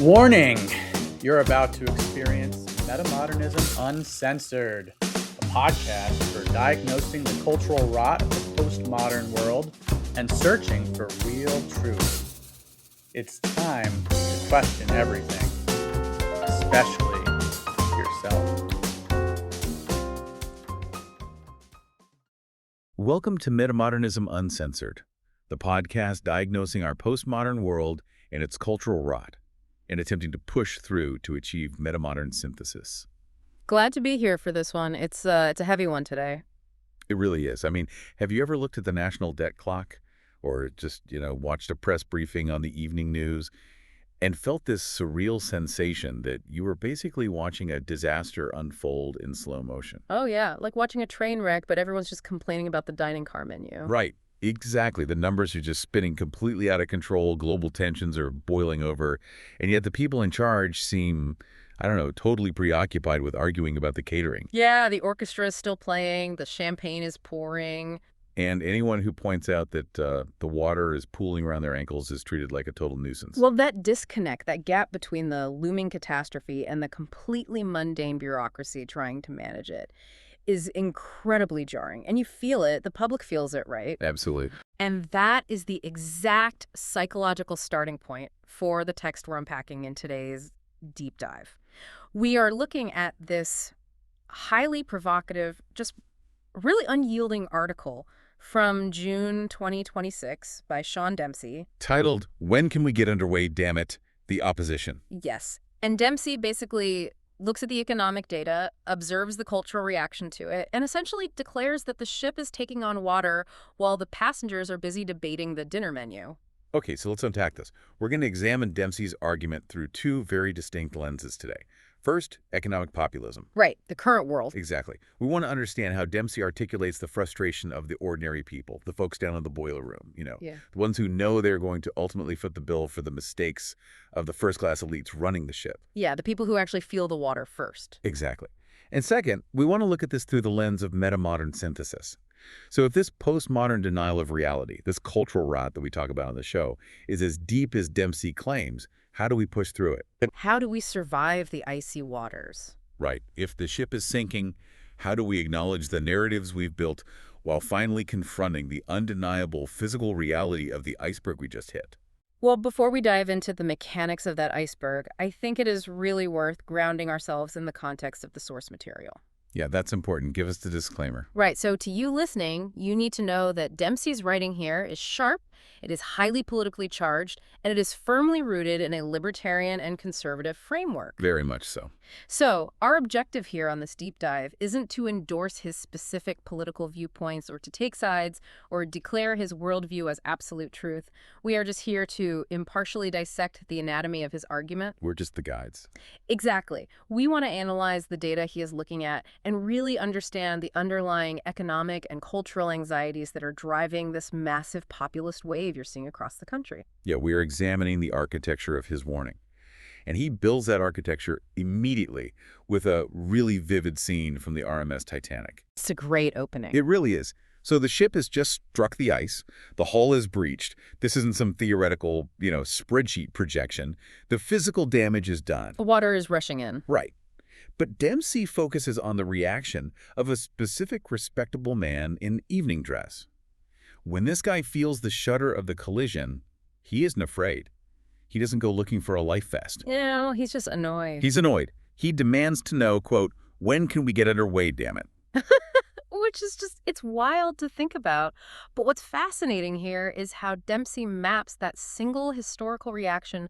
Warning! You're about to experience Metamodernism Uncensored, a podcast for diagnosing the cultural rot of the postmodern world and searching for real truth. It's time to question everything, especially yourself. Welcome to Metamodernism Uncensored, the podcast diagnosing our postmodern world and its cultural rot, and attempting to push through to achieve metamodern synthesis. Glad to be here for this one. It's a heavy one today. It really is. I mean, have you ever looked at the national debt clock or just, watched a press briefing on the evening news and felt this surreal sensation that you were basically watching a disaster unfold in slow motion? Oh yeah, like watching a train wreck, but everyone's just complaining about the dining car menu. Right. Exactly. The numbers are just spinning completely out of control. Global tensions are boiling over. And yet the people in charge seem, totally preoccupied with arguing about the catering. Yeah, the orchestra is still playing, the champagne is pouring. And anyone who points out that the water is pooling around their ankles is treated like a total nuisance. Well, that disconnect, that gap between the looming catastrophe and the completely mundane bureaucracy trying to manage it, is incredibly jarring. And you feel it. The public feels it, right? Absolutely. And that is the exact psychological starting point for the text we're unpacking in today's deep dive. We are looking at this highly provocative, just really unyielding article from June 2026 by Sean Dempsey. Titled, "When Can We Get Underway, Dammit? The Opposition." Yes. And Dempsey basically looks at the economic data, observes the cultural reaction to it, and essentially declares that the ship is taking on water while the passengers are busy debating the dinner menu. Okay, so let's unpack this. We're going to examine Dempsey's argument through two very distinct lenses today. First, economic populism. Right, the current world. Exactly. We want to understand how Dempsey articulates the frustration of the ordinary people, the folks down in the boiler room, Yeah. the ones who know they're going to ultimately foot the bill for the mistakes of the first-class elites running the ship. Yeah, the people who actually feel the water first. Exactly. And second, we want to look at this through the lens of metamodern synthesis. So if this postmodern denial of reality, this cultural rot that we talk about on the show, is as deep as Dempsey claims, how do we push through it? How do we survive the icy waters? Right. If the ship is sinking, how do we acknowledge the narratives we've built while finally confronting the undeniable physical reality of the iceberg we just hit? Well, before we dive into the mechanics of that iceberg, I think it is really worth grounding ourselves in the context of the source material. Yeah, that's important. Give us the disclaimer. Right, so to you listening, you need to know that Dempsey's writing here is sharp, it is highly politically charged, and it is firmly rooted in a libertarian and conservative framework. Very much so. So, our objective here on this deep dive isn't to endorse his specific political viewpoints or to take sides or declare his worldview as absolute truth. We are just here to impartially dissect the anatomy of his argument. We're just the guides. Exactly. We want to analyze the data he is looking at and really understand the underlying economic and cultural anxieties that are driving this massive populist wave you're seeing across the country. Yeah, we are examining the architecture of his warning. And he builds that architecture immediately with a really vivid scene from the RMS Titanic. It's a great opening. It really is. So the ship has just struck the ice. The hull is breached. This isn't some theoretical, spreadsheet projection. The physical damage is done. The water is rushing in. Right. But Dempsey focuses on the reaction of a specific respectable man in evening dress. When this guy feels the shudder of the collision, he isn't afraid. He doesn't go looking for a life vest. He's just annoyed. He's annoyed. He demands to know, quote, "When can we get underway, damn it?" Which is just, it's wild to think about. But what's fascinating here is how Dempsey maps that single historical reaction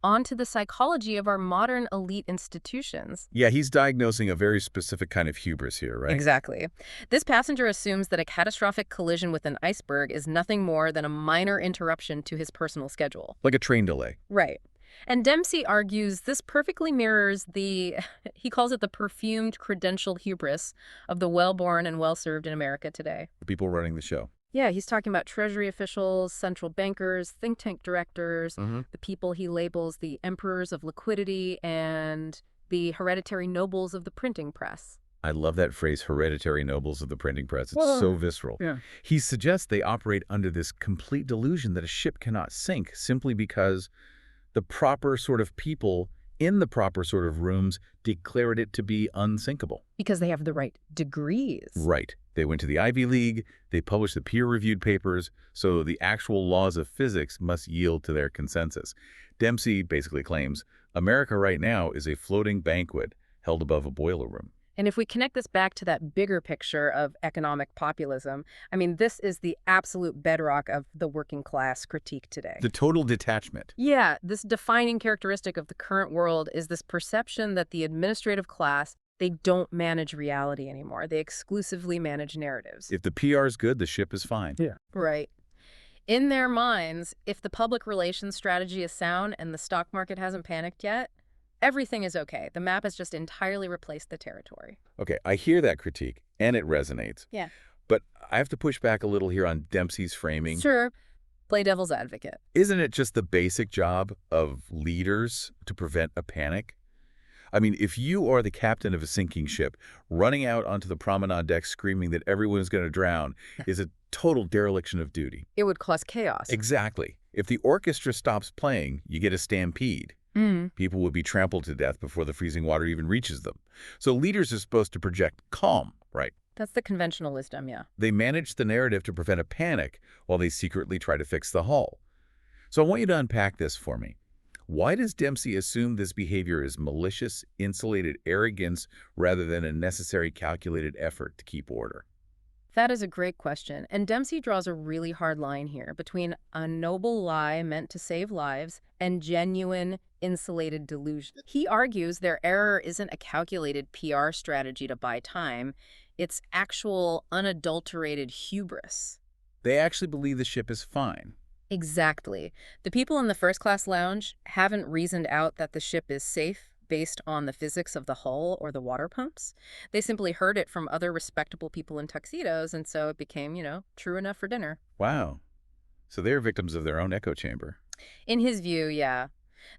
onto the psychology of our modern elite institutions. Yeah, he's diagnosing a very specific kind of hubris here, right? Exactly. This passenger assumes that a catastrophic collision with an iceberg is nothing more than a minor interruption to his personal schedule. Like a train delay. Right. And Dempsey argues this perfectly mirrors he calls it the perfumed credential hubris of the well-born and well-served in America today. The people running the show. Yeah, he's talking about Treasury officials, central bankers, think tank directors, the people he labels the emperors of liquidity, and the hereditary nobles of the printing press. I love that phrase, hereditary nobles of the printing press. It's Well, so visceral. yeah. He suggests they operate under this complete delusion that a ship cannot sink simply because The proper sort of people in the proper sort of rooms declared it to be unsinkable. Because they have the right degrees. Right. They went to the Ivy League, they published the peer-reviewed papers, so the actual laws of physics must yield to their consensus. Dempsey basically claims America right now is a floating banquet held above a boiler room. And if we connect this back to that bigger picture of economic populism, I mean, this is the absolute bedrock of the working class critique today. The total detachment. Yeah, this defining characteristic of the current world is this perception that the administrative class, they don't manage reality anymore. They exclusively manage narratives. If the PR is good, the ship is fine. Yeah. Right. In their minds, if the public relations strategy is sound and the stock market hasn't panicked yet, everything is okay. The map has just entirely replaced the territory. Okay, I hear that critique, and it resonates. Yeah. But I have to push back a little here on Dempsey's framing. Sure. Play devil's advocate. Isn't it just the basic job of leaders to prevent a panic? I mean, if you are the captain of a sinking ship, running out onto the promenade deck screaming that everyone's going to drown is a total dereliction of duty. It would cause chaos. Exactly. If the orchestra stops playing, you get a stampede. People would be trampled to death before the freezing water even reaches them. So leaders are supposed to project calm, right? That's the conventional wisdom, yeah. They manage the narrative to prevent a panic while they secretly try to fix the hull. So I want you to unpack this for me. Why does Dempsey assume this behavior is malicious, insulated arrogance rather than a necessary calculated effort to keep order? That is a great question, and Dempsey draws a really hard line here between a noble lie meant to save lives and genuine, insulated delusion. He argues their error isn't a calculated PR strategy to buy time, it's actual, unadulterated hubris. They actually believe the ship is fine. Exactly. The people in the first-class lounge haven't reasoned out that the ship is safe based on the physics of the hull or the water pumps. They simply heard it from other respectable people in tuxedos, and so it became, true enough for dinner. Wow. So they're victims of their own echo chamber. In his view, yeah.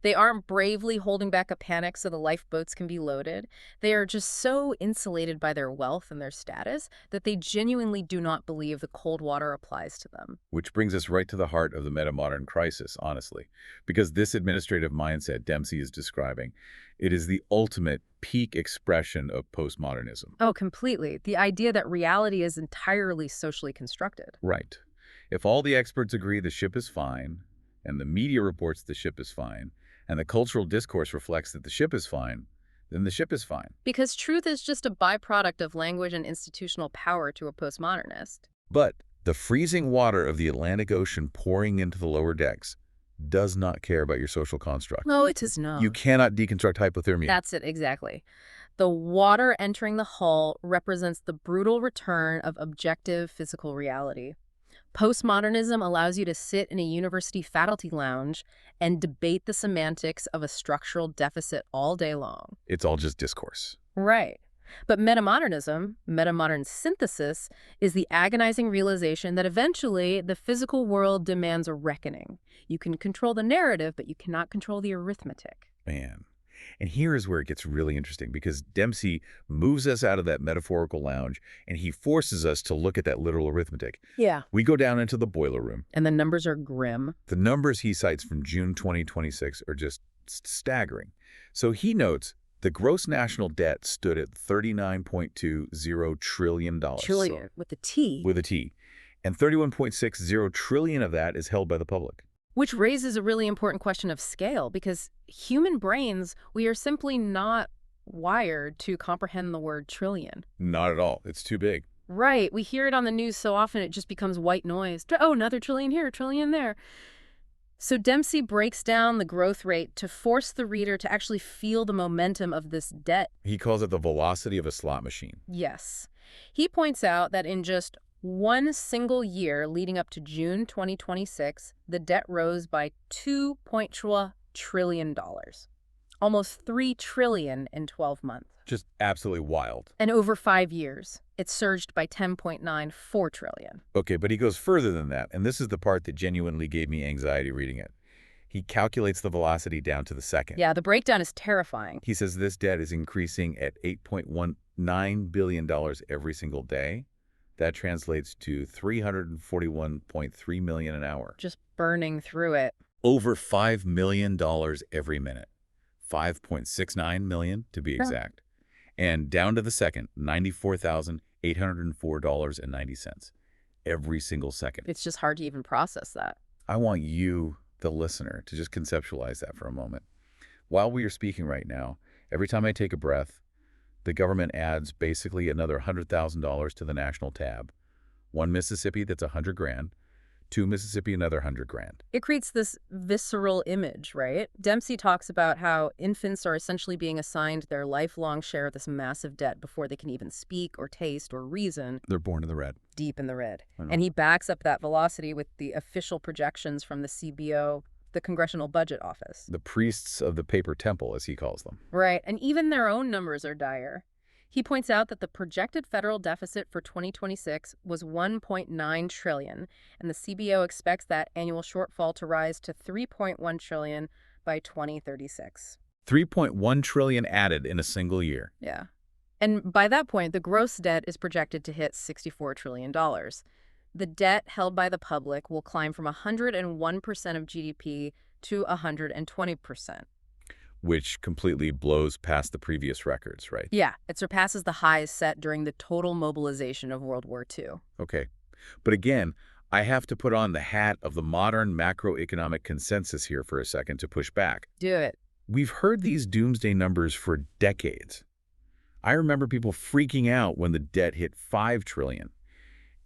They aren't bravely holding back a panic so the lifeboats can be loaded. They are just so insulated by their wealth and their status that they genuinely do not believe the cold water applies to them. Which brings us right to the heart of the metamodern crisis, honestly. Because this administrative mindset Dempsey is describing, it is the ultimate peak expression of postmodernism. Oh, completely. The idea that reality is entirely socially constructed. Right. If all the experts agree the ship is fine, and the media reports the ship is fine, and the cultural discourse reflects that the ship is fine, then the ship is fine. Because truth is just a byproduct of language and institutional power to a postmodernist. But the freezing water of the Atlantic Ocean pouring into the lower decks does not care about your social construct. No, it does not. You cannot deconstruct hypothermia. That's it, exactly. The water entering the hull represents the brutal return of objective physical reality. Postmodernism allows you to sit in a university faculty lounge and debate the semantics of a structural deficit all day long. It's all just discourse. Right. But metamodernism, metamodern synthesis, is the agonizing realization that eventually the physical world demands a reckoning. You can control the narrative, but you cannot control the arithmetic. Man. And here is where it gets really interesting, because Dempsey moves us out of that metaphorical lounge and he forces us to look at that literal arithmetic. Yeah. We go down into the boiler room. And the numbers are grim. The numbers he cites from June 2026 are just staggering. So he notes the gross national debt stood at $39.20 trillion. Trillion, with a T. With a T. And $31.60 trillion of that is held by the public. Which raises a really important question of scale, because human brains, we are simply not wired to comprehend the word trillion. Not at all. It's too big. Right. We hear it on the news so often it just becomes white noise. Oh, another trillion here, trillion there. So Dempsey breaks down the growth rate to force the reader to actually feel the momentum of this debt. He calls it the velocity of a slot machine. Yes. He points out that in just one single year leading up to June 2026, the debt rose by $2.2 trillion. Almost $3 trillion in 12 months. Just absolutely wild. And over 5 years, it surged by $10.94 trillion. Okay, but he goes further than that, and this is the part that genuinely gave me anxiety reading it. He calculates the velocity down to the second. Yeah, the breakdown is terrifying. He says this debt is increasing at $8.19 billion every single day. That translates to $341.3 million an hour. Just burning through it. Over $5 million every minute. 5.69 million to be exact. And down to the second, $94,804.90 every single second. It's just hard to even process that. I want you, the listener, to just conceptualize that for a moment. While we are speaking right now, every time I take a breath, the government adds basically another $100,000 to the national tab. One Mississippi, that's $100 grand. Two Mississippi, another $100 grand. It creates this visceral image, right? Dempsey talks about how infants are essentially being assigned their lifelong share of this massive debt before they can even speak or taste or reason. They're born in the red. Deep in the red. And he backs up that velocity with the official projections from the CBO, the Congressional Budget Office. The priests of the paper temple, as he calls them. Right, and even their own numbers are dire. He points out that the projected federal deficit for 2026 was $1.9 trillion, and the CBO expects that annual shortfall to rise to $3.1 trillion by 2036. $3.1 trillion added in a single year. Yeah. And by that point, the gross debt is projected to hit $64 trillion. The debt held by the public will climb from 101% of GDP to 120%. Which completely blows past the previous records, right? Yeah, it surpasses the highs set during the total mobilization of World War II. Okay. But again, I have to put on the hat of the modern macroeconomic consensus here for a second to push back. Do it. We've heard these doomsday numbers for decades. I remember people freaking out when the debt hit $5 trillion.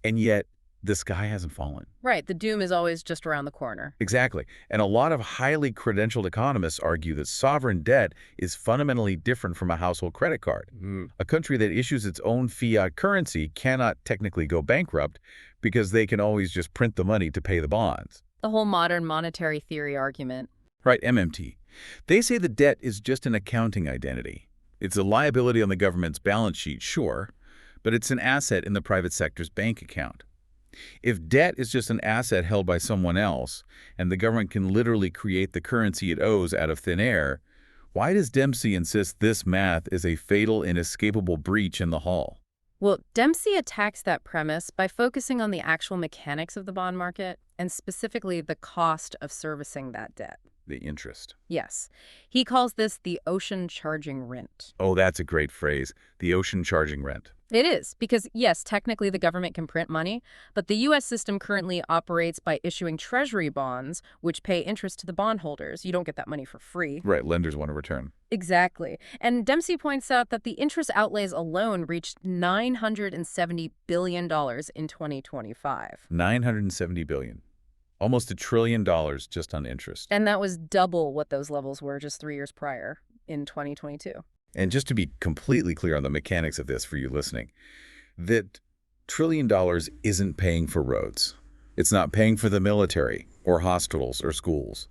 And yet, the sky hasn't fallen. Right. The doom is always just around the corner. Exactly. And a lot of highly credentialed economists argue that sovereign debt is fundamentally different from a household credit card. A country that issues its own fiat currency cannot technically go bankrupt because they can always just print the money to pay the bonds. The whole modern monetary theory argument. Right, MMT. They say the debt is just an accounting identity. It's a liability on the government's balance sheet, sure, but it's an asset in the private sector's bank account. If debt is just an asset held by someone else, and the government can literally create the currency it owes out of thin air, why does Dempsey insist this math is a fatal, inescapable breach in the hull? Well, Dempsey attacks that premise by focusing on the actual mechanics of the bond market, and specifically the cost of servicing that debt. The interest. Yes. He calls this the ocean charging rent. Oh, that's a great phrase. The ocean charging rent. It is, because yes, technically the government can print money, but the U.S. system currently operates by issuing treasury bonds, which pay interest to the bondholders. You don't get that money for free. Right, lenders want to return. Exactly. And Dempsey points out that the interest outlays alone reached $970 billion in 2025. $970 billion. Almost $1 trillion just on interest. And that was double what those levels were just 3 years prior in 2022. And just to be completely clear on the mechanics of this for you listening, that $1 trillion isn't paying for roads. It's not paying for the military or hospitals or schools.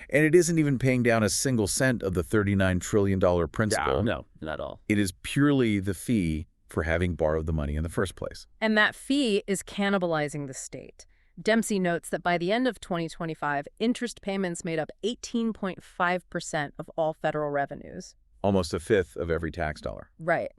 And it isn't even paying down a single cent of the $39 trillion principal. No, not at all. It is purely the fee for having borrowed the money in the first place. And that fee is cannibalizing the state. Dempsey notes that by the end of 2025, interest payments made up 18.5% of all federal revenues. Almost a fifth of every tax dollar. Right.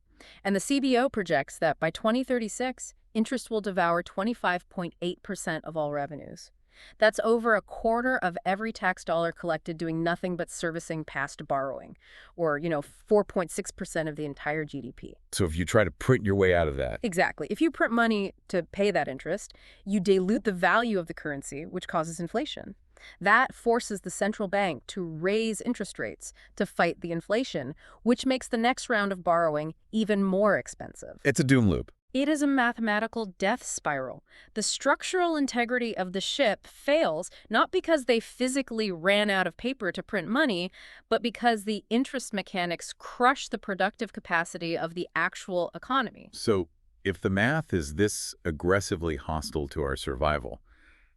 And the CBO projects that by 2036, interest will devour 25.8% of all revenues. That's over a quarter of every tax dollar collected doing nothing but servicing past borrowing, or, 4.6% of the entire GDP. So if you try to print your way out of that. Exactly. If you print money to pay that interest, you dilute the value of the currency, which causes inflation. That forces the central bank to raise interest rates to fight the inflation, which makes the next round of borrowing even more expensive. It's a doom loop. It is a mathematical death spiral. The structural integrity of the ship fails not because they physically ran out of paper to print money, but because the interest mechanics crush the productive capacity of the actual economy. So if the math is this aggressively hostile to our survival,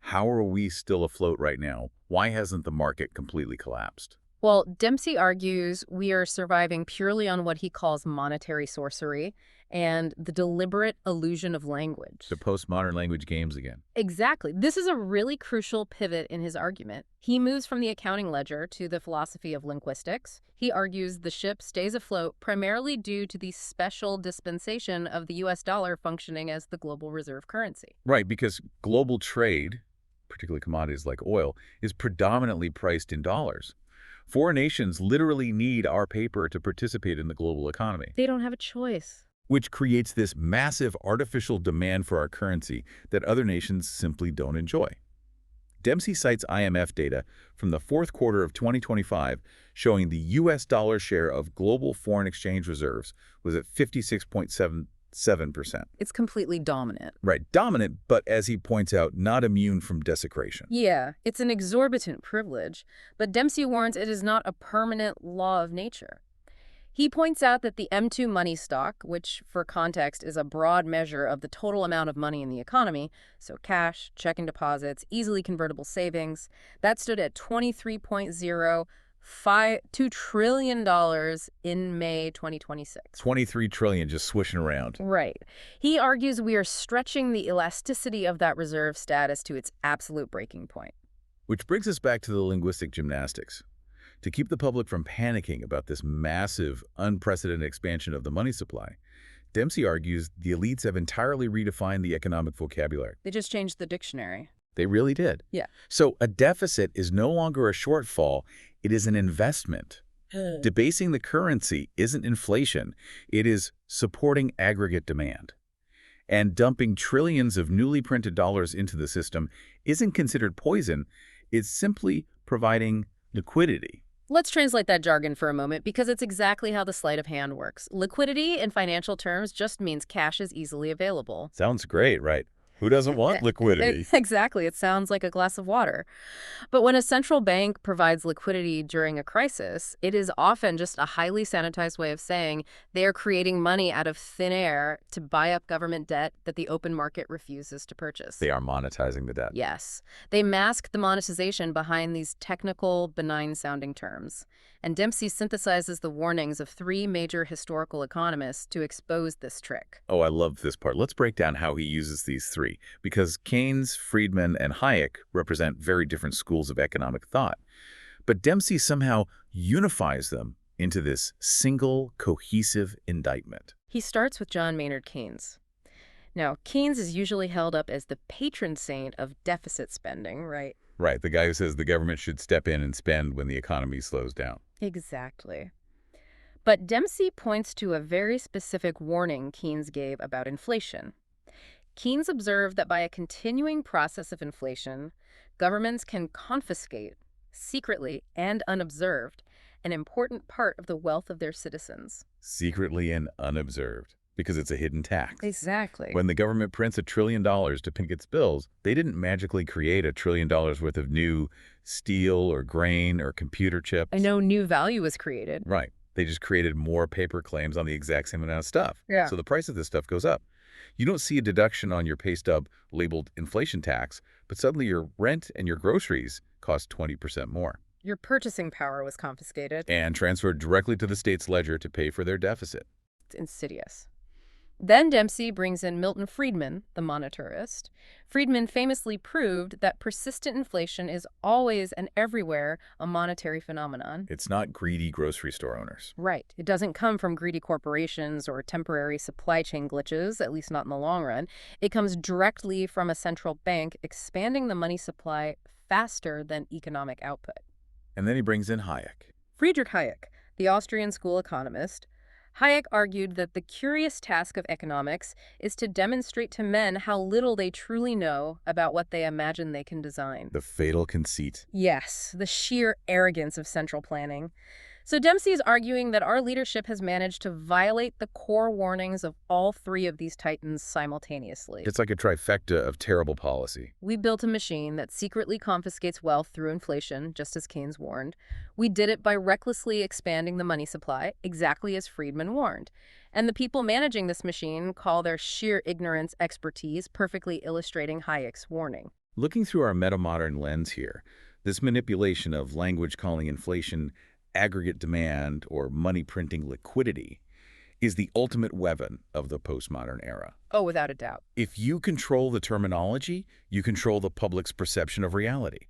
how are we still afloat right now? Why hasn't the market completely collapsed? Well, Dempsey argues we are surviving purely on what he calls monetary sorcery and the deliberate illusion of language. The postmodern language games again. Exactly. This is a really crucial pivot in his argument. He moves from the accounting ledger to the philosophy of linguistics. He argues the ship stays afloat primarily due to the special dispensation of the U.S. dollar functioning as the global reserve currency. Right, because global trade particularly commodities like oil, is predominantly priced in dollars. Foreign nations literally need our paper to participate in the global economy, They don't have a choice. which creates this massive artificial demand for our currency that other nations simply don't enjoy. Dempsey cites IMF data from the fourth quarter of 2025 showing the U.S. dollar share of global foreign exchange reserves was at 56.77%. It's completely dominant. Right, dominant, but as he points out, not immune from desecration. Yeah, it's an exorbitant privilege, but Dempsey warns it is not a permanent law of nature. He points out that the M2 money stock, which for context is a broad measure of the total amount of money in the economy, so cash, checking deposits, easily convertible savings, that stood at $23.02 trillion in May 2026. 23 trillion just swishing around. Right. He argues we are stretching the elasticity of that reserve status to its absolute breaking point. Which brings us back to the linguistic gymnastics. To keep the public from panicking about this massive, unprecedented expansion of the money supply, Dempsey argues the elites have entirely redefined the economic vocabulary. They just changed the dictionary. They really did. Yeah. So a deficit is no longer a shortfall, it is an investment. Debasing the currency isn't inflation, it is supporting aggregate demand. And dumping trillions of newly printed dollars into the system isn't considered poison, it's simply providing liquidity. Let's translate that jargon for a moment because it's exactly how the sleight of hand works. Liquidity in financial terms just means cash is easily available. Sounds great, right? Who doesn't want liquidity? Exactly. It sounds like a glass of water. But when a central bank provides liquidity during a crisis, it is often just a highly sanitized way of saying they are creating money out of thin air to buy up government debt that the open market refuses to purchase. They are monetizing the debt. Yes. They mask the monetization behind these technical, benign-sounding terms. And Dempsey synthesizes the warnings of three major historical economists to expose this trick. Oh, I love this part. Let's break down how he uses these three, because Keynes, Friedman, and Hayek represent very different schools of economic thought. But Dempsey somehow unifies them into this single, cohesive indictment. He starts with John Maynard Keynes. Now, Keynes is usually held up as the patron saint of deficit spending, right? Right, the guy who says the government should step in and spend when the economy slows down. Exactly. But Dempsey points to a very specific warning Keynes gave about inflation. Keynes observed that by a continuing process of inflation, governments can confiscate, secretly and unobserved, an important part of the wealth of their citizens. Secretly and unobserved, because it's a hidden tax. Exactly. When the government prints $1 trillion to pay its bills, they didn't magically create $1 trillion worth of new steel or grain or computer chips. I know new value was created. Right. They just created more paper claims on the exact same amount of stuff. Yeah. So the price of this stuff goes up. You don't see a deduction on your pay stub labeled inflation tax, but suddenly your rent and your groceries cost 20% more. Your purchasing power was confiscated. And transferred directly to the state's ledger to pay for their deficit. It's insidious. Then Dempsey brings in Milton Friedman, the monetarist. Friedman famously proved that persistent inflation is always and everywhere a monetary phenomenon. It's not greedy grocery store owners. Right. It doesn't come from greedy corporations or temporary supply chain glitches, at least not in the long run. It comes directly from a central bank expanding the money supply faster than economic output. And then he brings in Hayek. Friedrich Hayek, the Austrian school economist. Hayek argued that the curious task of economics is to demonstrate to men how little they truly know about what they imagine they can design. The fatal conceit. Yes, the sheer arrogance of central planning. So Dempsey is arguing that our leadership has managed to violate the core warnings of all three of these titans simultaneously. It's like a trifecta of terrible policy. We built a machine that secretly confiscates wealth through inflation, just as Keynes warned. We did it by recklessly expanding the money supply, exactly as Friedman warned. And the people managing this machine call their sheer ignorance expertise, perfectly illustrating Hayek's warning. Looking through our metamodern lens here, this manipulation of language calling inflation aggregate demand or money printing liquidity is the ultimate weapon of the postmodern era. Oh, without a doubt. If you control the terminology, you control the public's perception of reality.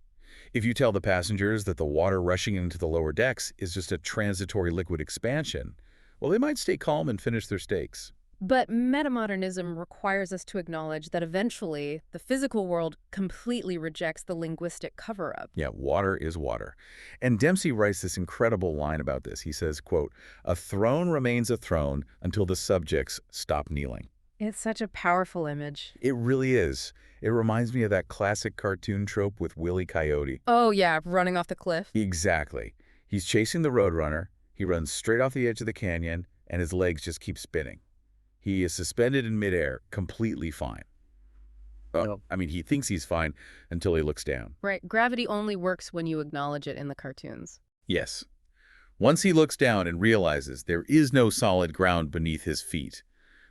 If you tell the passengers that the water rushing into the lower decks is just a transitory liquid expansion, well, they might stay calm and finish their steaks. But metamodernism requires us to acknowledge that eventually the physical world completely rejects the linguistic cover-up. Yeah, water is water. And Dempsey writes this incredible line about this. He says, quote, "A throne remains a throne until the subjects stop kneeling." It's such a powerful image. It really is. It reminds me of that classic cartoon trope with Wile E. Coyote. Oh yeah, running off the cliff. Exactly. He's chasing the roadrunner. He runs straight off the edge of the canyon, and his legs just keep spinning. He is suspended in midair, completely fine. Yep. I mean, he thinks he's fine until he looks down. Right, gravity only works when you acknowledge it in the cartoons. Yes. Once he looks down and realizes there is no solid ground beneath his feet,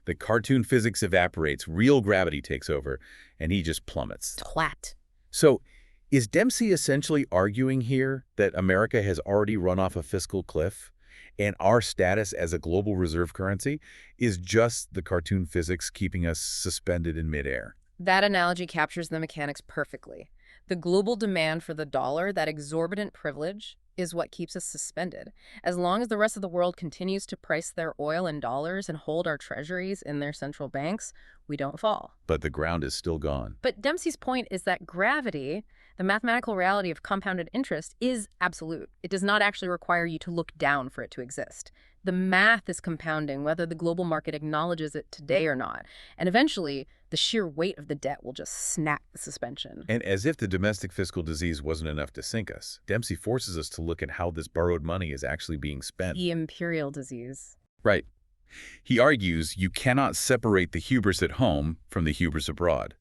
the cartoon physics evaporates, real gravity takes over, and he just plummets. Twat. So, is Dempsey essentially arguing here that America has already run off a fiscal cliff, and our status as a global reserve currency is just the cartoon physics keeping us suspended in midair? That analogy captures the mechanics perfectly. The global demand for the dollar, that exorbitant privilege, is what keeps us suspended. As long as the rest of the world continues to price their oil in dollars and hold our treasuries in their central banks, we don't fall. But the ground is still gone. But Dempsey's point is that gravity, the mathematical reality of compounded interest, is absolute. It does not actually require you to look down for it to exist. The math is compounding whether the global market acknowledges it today or not. And eventually, the sheer weight of the debt will just snap the suspension. And as if the domestic fiscal disease wasn't enough to sink us, Dempsey forces us to look at how this borrowed money is actually being spent. The imperial disease. Right. He argues you cannot separate the hubris at home from the hubris abroad.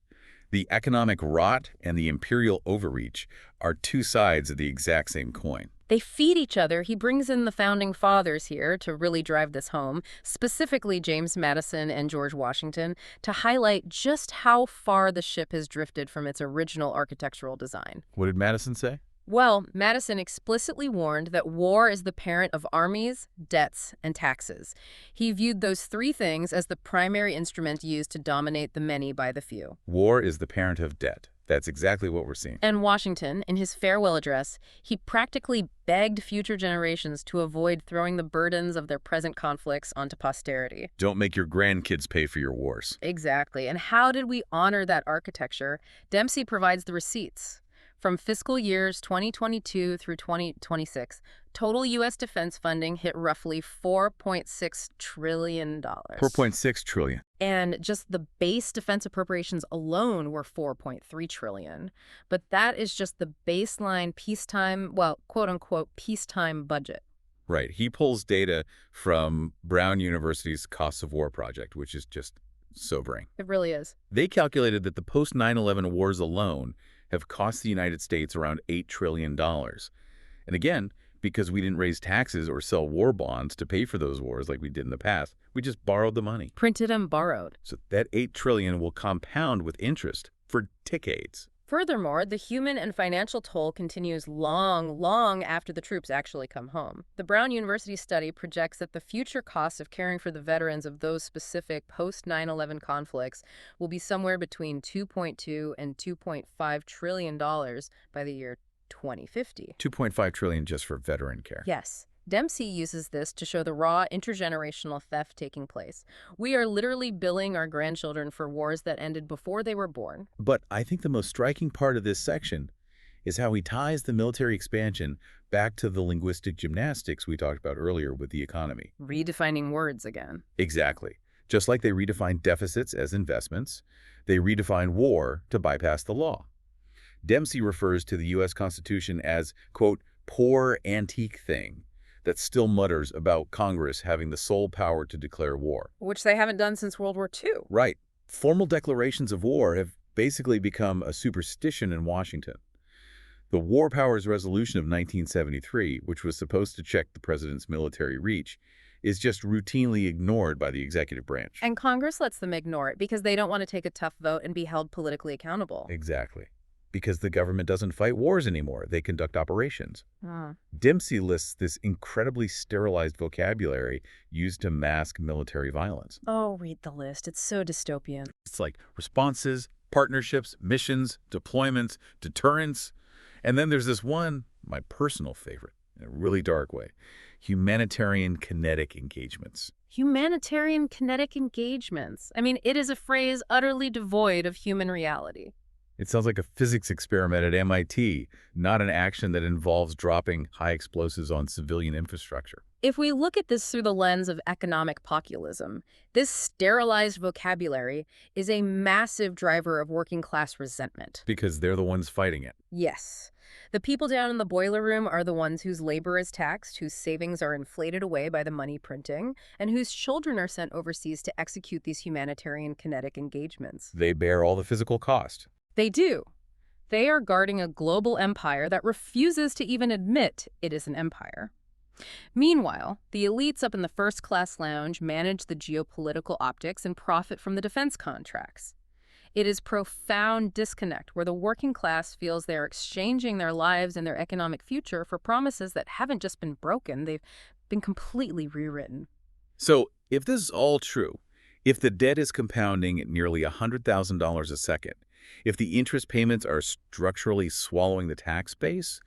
The economic rot and the imperial overreach are two sides of the exact same coin. They feed each other. He brings in the founding fathers here to really drive this home, specifically James Madison and George Washington, to highlight just how far the ship has drifted from its original architectural design. What did Madison say? Well, Madison explicitly warned that war is the parent of armies, debts, and taxes. He viewed those three things as the primary instrument used to dominate the many by the few. War is the parent of debt. That's exactly what we're seeing. And Washington, in his farewell address, he practically begged future generations to avoid throwing the burdens of their present conflicts onto posterity. Don't make your grandkids pay for your wars. Exactly. And how did we honor that architecture? Dempsey provides the receipts. From fiscal years 2022 through 2026, total U.S. defense funding hit roughly $4.6 trillion. $4.6 trillion. And just the base defense appropriations alone were $4.3 trillion. But that is just the baseline peacetime, well, quote-unquote, peacetime budget. Right. He pulls data from Brown University's Costs of War project, which is just sobering. It really is. They calculated that the post-9/11 wars alone have cost the United States around $8 trillion. And again, because we didn't raise taxes or sell war bonds to pay for those wars like we did in the past, we just borrowed the money. Printed and borrowed. So that $8 trillion will compound with interest for decades. Furthermore, the human and financial toll continues long after the troops actually come home. The Brown University study projects that the future costs of caring for the veterans of those specific post-9/11 conflicts will be somewhere between $2.2 and $2.5 trillion by the year 2050. $2.5 trillion just for veteran care. Yes. Dempsey uses this to show the raw intergenerational theft taking place. We are literally billing our grandchildren for wars that ended before they were born. But I think the most striking part of this section is how he ties the military expansion back to the linguistic gymnastics we talked about earlier with the economy. Redefining words again. Exactly. Just like they redefine deficits as investments, they redefine war to bypass the law. Dempsey refers to the U.S. Constitution as, quote, poor antique thing that still mutters about Congress having the sole power to declare war. Which they haven't done since World War II. Right. Formal declarations of war have basically become a superstition in Washington. The War Powers Resolution of 1973, which was supposed to check the president's military reach, is just routinely ignored by the executive branch. And Congress lets them ignore it because they don't want to take a tough vote and be held politically accountable. Exactly. Because the government doesn't fight wars anymore. They conduct operations. Ah. Dempsey lists this incredibly sterilized vocabulary used to mask military violence. Oh, read the list. It's so dystopian. It's like responses, partnerships, missions, deployments, deterrence. And then there's this one, my personal favorite, in a really dark way. Humanitarian kinetic engagements. Humanitarian kinetic engagements. I mean, it is a phrase utterly devoid of human reality. It sounds like a physics experiment at MIT, not an action that involves dropping high explosives on civilian infrastructure. If we look at this through the lens of economic populism, this sterilized vocabulary is a massive driver of working-class resentment. Because they're the ones fighting it. Yes. The people down in the boiler room are the ones whose labor is taxed, whose savings are inflated away by the money printing, and whose children are sent overseas to execute these humanitarian kinetic engagements. They bear all the physical cost. They do. They are guarding a global empire that refuses to even admit it is an empire. Meanwhile, the elites up in the first-class lounge manage the geopolitical optics and profit from the defense contracts. It is profound disconnect where the working class feels they're exchanging their lives and their economic future for promises that haven't just been broken, they've been completely rewritten. So, if this is all true, if the debt is compounding at nearly $100,000 a second, if the interest payments are structurally swallowing the tax base,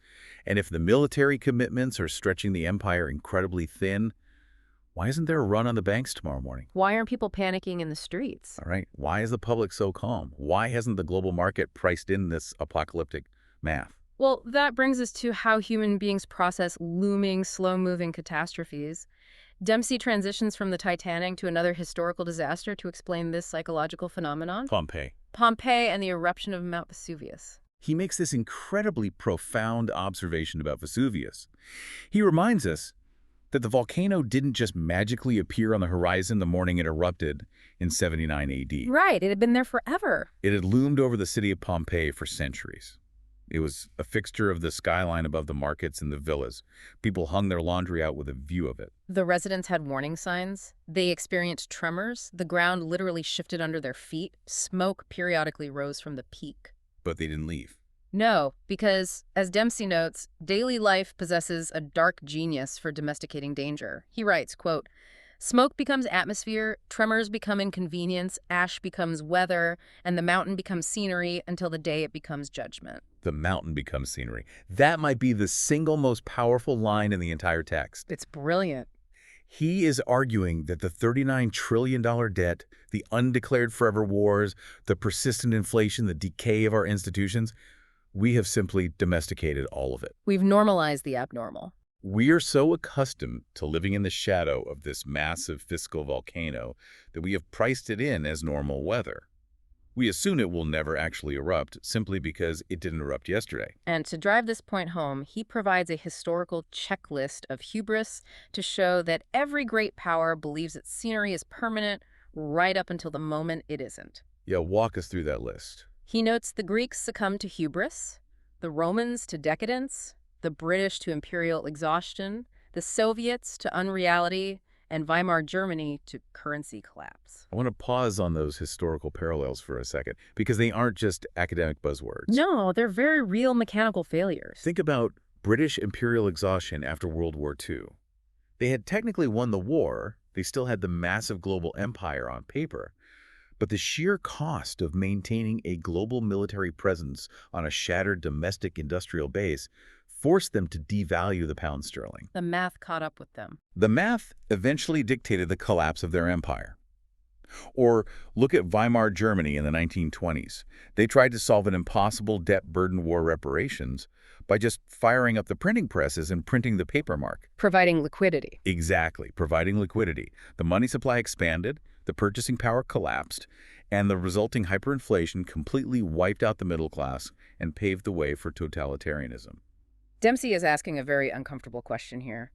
and if the military commitments are stretching the empire incredibly thin, why isn't there a run on the banks tomorrow morning? Why aren't people panicking in the streets? All right, why is the public so calm? Why hasn't the global market priced in this apocalyptic math? Well, that brings us to how human beings process looming, slow-moving catastrophes. Dempsey transitions from the Titanic to another historical disaster to explain this psychological phenomenon. Pompeii and the eruption of Mount Vesuvius. He makes this incredibly profound observation about Vesuvius. He reminds us that the volcano didn't just magically appear on the horizon the morning it erupted in 79 AD. Right, it had been there forever. It had loomed over the city of Pompeii for centuries. It was a fixture of the skyline above the markets and the villas. People hung their laundry out with a view of it. The residents had warning signs. They experienced tremors. The ground literally shifted under their feet. Smoke periodically rose from the peak. But they didn't leave. No, because, as Dempsey notes, daily life possesses a dark genius for domesticating danger. He writes, quote, "Smoke becomes atmosphere, tremors become inconvenience, ash becomes weather, and the mountain becomes scenery until the day it becomes judgment." The mountain becomes scenery. That might be the single most powerful line in the entire text. It's brilliant. He is arguing that the $39 trillion debt, the undeclared forever wars, the persistent inflation, the decay of our institutions, we have simply domesticated all of it. We've normalized the abnormal. We are so accustomed to living in the shadow of this massive fiscal volcano that we have priced it in as normal weather. We assume it will never actually erupt simply because it didn't erupt yesterday. And to drive this point home, he provides a historical checklist of hubris to show that every great power believes its scenery is permanent right up until the moment it isn't. Yeah, walk us through that list. He notes the Greeks succumbed to hubris, the Romans to decadence, the British to imperial exhaustion, the Soviets to unreality, and Weimar Germany to currency collapse. I want to pause on those historical parallels for a second, because they aren't just academic buzzwords. No, they're very real mechanical failures. Think about British imperial exhaustion after World War II. They had technically won the war, they still had the massive global empire on paper, but the sheer cost of maintaining a global military presence on a shattered domestic industrial base forced them to devalue the pound sterling. The math caught up with them. The math eventually dictated the collapse of their empire. Or look at Weimar Germany in the 1920s. They tried to solve an impossible debt-burdened war reparations by just firing up the printing presses and printing the paper mark. Providing liquidity. Exactly, providing liquidity. The money supply expanded, the purchasing power collapsed, and the resulting hyperinflation completely wiped out the middle class and paved the way for totalitarianism. Dempsey is asking a very uncomfortable question here.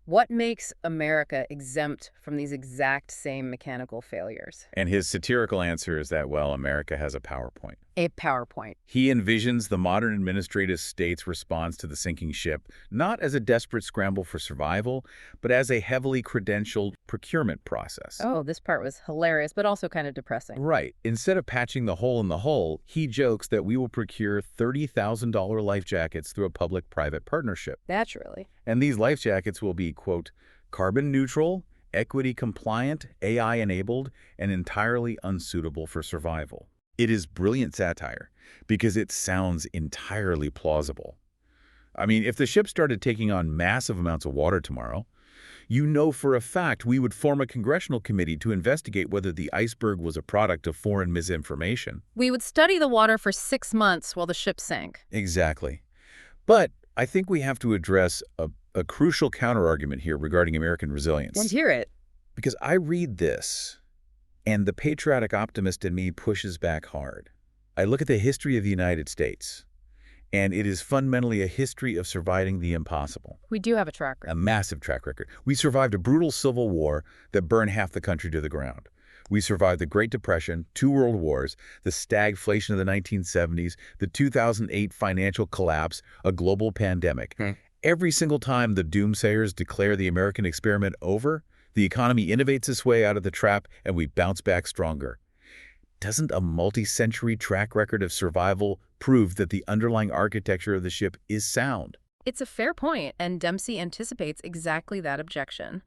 What makes America exempt from these exact same mechanical failures? And his satirical answer is that, well, America has a PowerPoint. A PowerPoint. He envisions the modern administrative state's response to the sinking ship not as a desperate scramble for survival, but as a heavily credentialed procurement process. Oh, this part was hilarious, but also kind of depressing. Right. Instead of patching the hole in the hull, he jokes that we will procure $30,000 life jackets through a public-private partnership. Naturally. And these life jackets will be, quote, carbon neutral, equity compliant, AI enabled, and entirely unsuitable for survival. It is brilliant satire because it sounds entirely plausible. I mean, if the ship started taking on massive amounts of water tomorrow, you know for a fact we would form a congressional committee to investigate whether the iceberg was a product of foreign misinformation. We would study the water for 6 months while the ship sank. Exactly. But I think we have to address a crucial counterargument here regarding American resilience. Let's hear it. Because I read this, and the patriotic optimist in me pushes back hard. I look at the history of the United States, and it is fundamentally a history of surviving the impossible. We do have a track record. A massive track record. We survived a brutal civil war that burned half the country to the ground. We survived the Great Depression, 2 world wars, the stagflation of the 1970s, the 2008 financial collapse, a global pandemic. Every single time the doomsayers declare the American experiment over, the economy innovates its way out of the trap and we bounce back stronger. Doesn't a multi-century track record of survival prove that the underlying architecture of the ship is sound? It's a fair point, and Dempsey anticipates exactly that objection.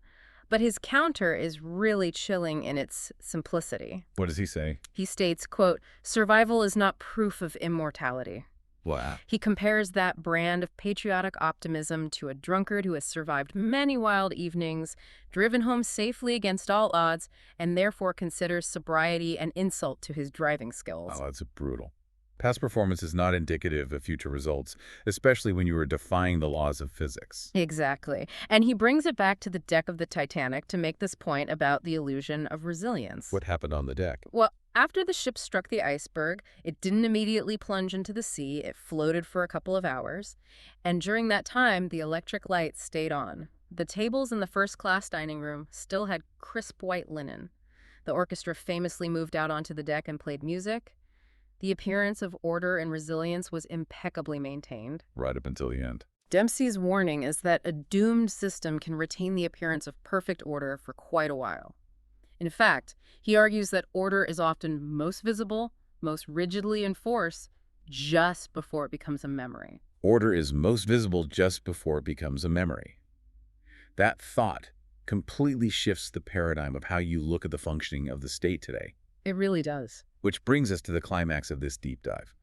But his counter is really chilling in its simplicity. What does he say? He states, quote, "Survival is not proof of immortality." Wow. He compares that brand of patriotic optimism to a drunkard who has survived many wild evenings, driven home safely against all odds, and therefore considers sobriety an insult to his driving skills. Oh, that's brutal. Past performance is not indicative of future results, especially when you are defying the laws of physics. Exactly. And he brings it back to the deck of the Titanic to make this point about the illusion of resilience. What happened on the deck? Well, after the ship struck the iceberg, it didn't immediately plunge into the sea. It floated for a couple of hours. And during that time, the electric lights stayed on. The tables in the first-class dining room still had crisp white linen. The orchestra famously moved out onto the deck and played music. The appearance of order and resilience was impeccably maintained. Right up until the end. Dempsey's warning is that a doomed system can retain the appearance of perfect order for quite a while. In fact, he argues that order is often most visible, most rigidly enforced, just before it becomes a memory. Order is most visible just before it becomes a memory. That thought completely shifts the paradigm of how you look at the functioning of the state today. It really does. Which brings us to the climax of this deep dive.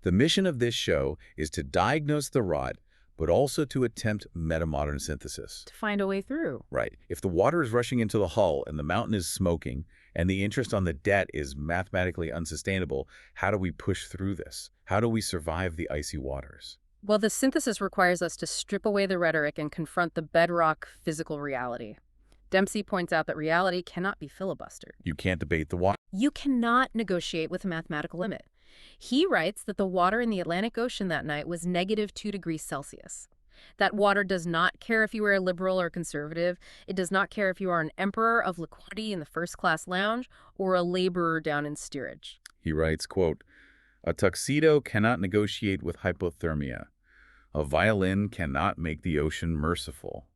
The mission of this show is to diagnose the rot, but also to attempt metamodern synthesis. To find a way through. Right. If the water is rushing into the hull and the mountain is smoking and the interest on the debt is mathematically unsustainable, how do we push through this? How do we survive the icy waters? Well, the synthesis requires us to strip away the rhetoric and confront the bedrock physical reality. Dempsey points out that reality cannot be filibustered. You can't debate the water. You cannot negotiate with a mathematical limit. He writes that the water in the Atlantic Ocean that night was -2 degrees Celsius. That water does not care if you are a liberal or conservative. It does not care if you are an emperor of liquidity in the first-class lounge or a laborer down in steerage. He writes, quote, "A tuxedo cannot negotiate with hypothermia. A violin cannot make the ocean merciful."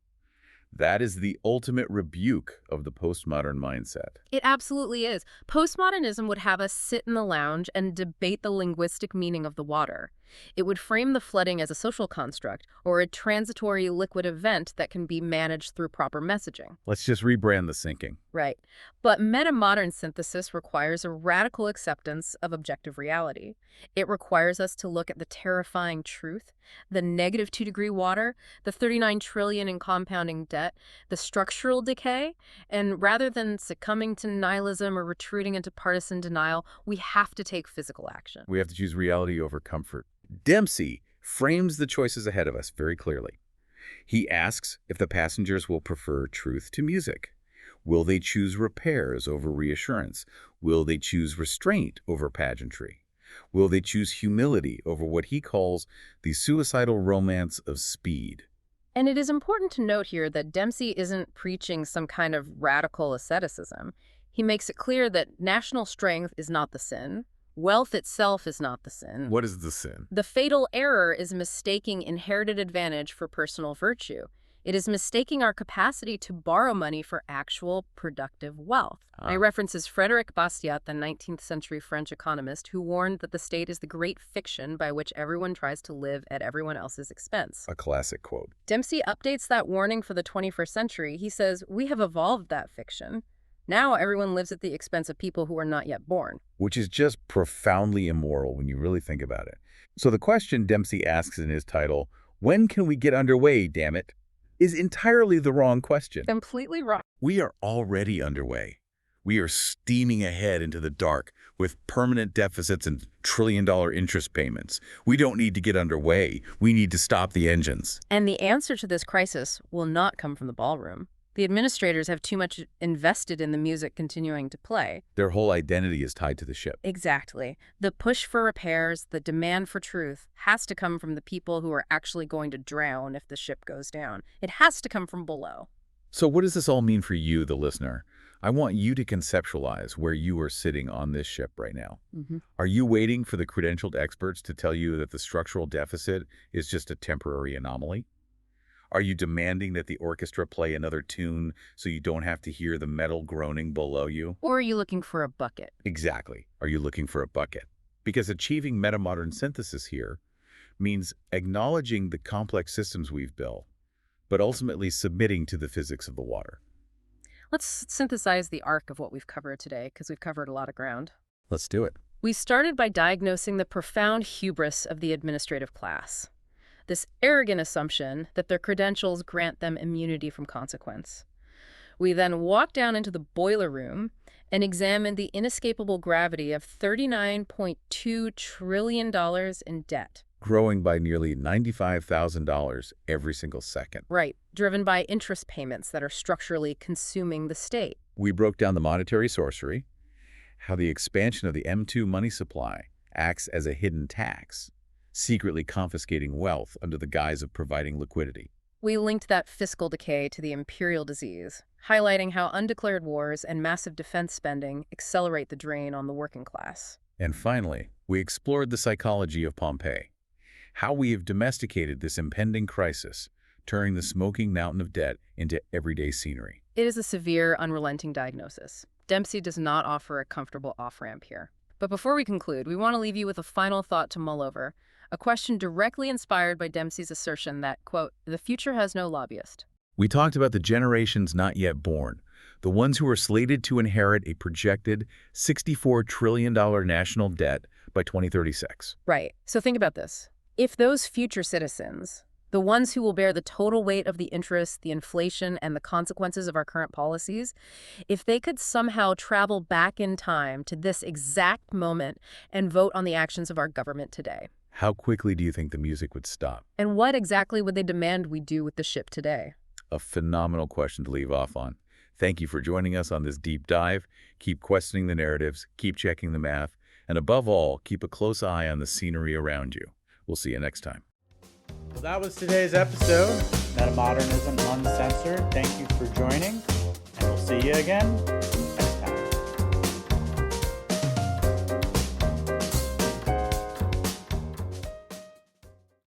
That is the ultimate rebuke of the postmodern mindset. It absolutely is. Postmodernism would have us sit in the lounge and debate the linguistic meaning of the water. It would frame the flooding as a social construct or a transitory liquid event that can be managed through proper messaging. Let's just rebrand the sinking. Right. But metamodern synthesis requires a radical acceptance of objective reality. It requires us to look at the terrifying truth, the -2-degree water, the 39 trillion in compounding debt, the structural decay, and rather than succumbing to nihilism or retreating into partisan denial, we have to take physical action. We have to choose reality over comfort. Dempsey frames the choices ahead of us very clearly. He asks if the passengers will prefer truth to music. Will they choose repairs over reassurance? Will they choose restraint over pageantry? Will they choose humility over what he calls the suicidal romance of speed? And it is important to note here that Dempsey isn't preaching some kind of radical asceticism. He makes it clear that national strength is not the sin. Wealth itself is not the sin. What is the sin? The fatal error is mistaking inherited advantage for personal virtue. It is mistaking our capacity to borrow money for actual productive wealth. My reference is Frédéric Bastiat, the 19th century French economist, who warned that the state is the great fiction by which everyone tries to live at everyone else's expense. A classic quote. Dempsey updates that warning for the 21st century. He says, "We have evolved that fiction. Now everyone lives at the expense of people who are not yet born." Which is just profoundly immoral when you really think about it. So the question Dempsey asks in his title, When can we get underway, damn it, is entirely the wrong question. Completely wrong. We are already underway. We are steaming ahead into the dark with permanent deficits and trillion-dollar interest payments. We don't need to get underway. We need to stop the engines. And the answer to this crisis will not come from the ballroom. The administrators have too much invested in the music continuing to play. Their whole identity is tied to the ship. Exactly. The push for repairs, the demand for truth, has to come from the people who are actually going to drown if the ship goes down. It has to come from below. So what does this all mean for you, the listener? I want you to conceptualize where you are sitting on this ship right now. Are you waiting for the credentialed experts to tell you that the structural deficit is just a temporary anomaly? Are you demanding that the orchestra play another tune so you don't have to hear the metal groaning below you? Or are you looking for a bucket? Exactly. Are you looking for a bucket? Because achieving metamodern synthesis here means acknowledging the complex systems we've built, but ultimately submitting to the physics of the water. Let's synthesize the arc of what we've covered today, because we've covered a lot of ground. Let's do it. We started by diagnosing the profound hubris of the administrative class. This arrogant assumption that their credentials grant them immunity from consequence. We then walked down into the boiler room and examined the inescapable gravity of $39.2 trillion in debt. Growing by nearly $95,000 every single second. Right, driven by interest payments that are structurally consuming the state. We broke down the monetary sorcery, how the expansion of the M2 money supply acts as a hidden tax, secretly confiscating wealth under the guise of providing liquidity. We linked that fiscal decay to the imperial disease, highlighting how undeclared wars and massive defense spending accelerate the drain on the working class. And finally, we explored the psychology of Pompeii, how we have domesticated this impending crisis, turning the smoking mountain of debt into everyday scenery. It is a severe, unrelenting diagnosis. Dempsey does not offer a comfortable off-ramp here. But before we conclude, we want to leave you with a final thought to mull over, a question directly inspired by Dempsey's assertion that, quote, the future has no lobbyist. We talked about the generations not yet born, the ones who are slated to inherit a projected $64 trillion national debt by 2036. Right. So think about this. If those future citizens, the ones who will bear the total weight of the interest, the inflation, and the consequences of our current policies, if they could somehow travel back in time to this exact moment and vote on the actions of our government today, how quickly do you think the music would stop? and what exactly would they demand we do with the ship today? A phenomenal question to leave off on. Thank you for joining us on this deep dive. Keep questioning the narratives, keep checking the math, and above all, keep a close eye on the scenery around you. We'll see you next time. Well, that was today's episode, Metamodernism Uncensored. Thank you for joining, and we'll see you again